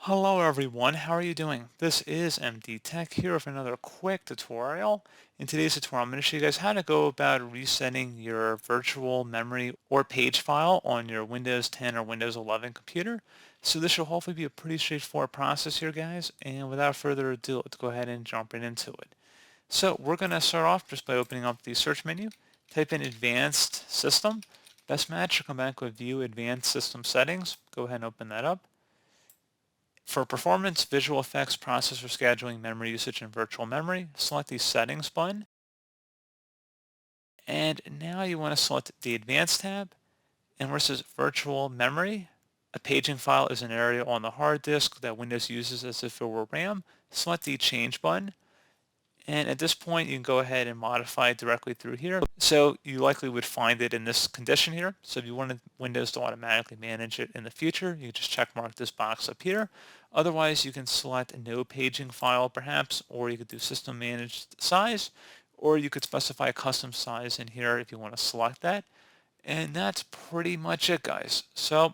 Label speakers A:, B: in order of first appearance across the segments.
A: Hello everyone, how are you doing? This is MD Tech here with another quick tutorial. In today's tutorial, I'm going to show you guys how to go about resetting your virtual memory or page file on your Windows 10 or Windows 11 computer. So this should hopefully be a pretty straightforward process here, guys. And without further ado, let's go ahead and jump right into it. So we're going to start off just by opening up the search menu, type in Advanced System, Best Match, come back with View Advanced System Settings. Go ahead and open that up. For performance, visual effects, processor scheduling, memory usage, and virtual memory, select the settings button. And now you want to select the advanced tab. And where it says virtual memory, a paging file is an area on the hard disk that Windows uses as if it were RAM. Select the change button. And at this point, you can go ahead and modify it directly through here. So you likely would find it in this condition here. So if you wanted Windows to automatically manage it in the future, you can just check mark this box up here. Otherwise, you can select no paging file perhaps, or you could do system managed size, or you could specify a custom size in here if you want to select that. And that's pretty much it, guys. So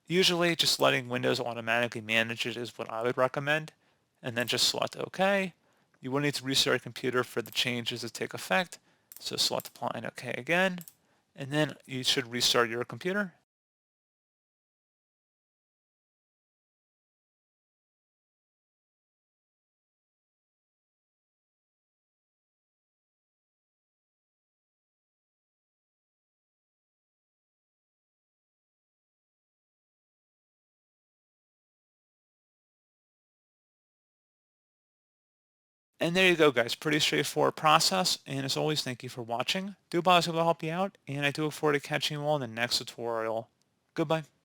A: usually just letting Windows automatically manage it is what I would recommend. And then just select OK. You will need to restart your computer for the changes to take effect. So select apply and OK again. And then you should restart your computer. And there you go, guys. Pretty straightforward process. And as always, thank you for watching. Do I was able to help you out. And I do look forward to catching you all in the next tutorial. Goodbye.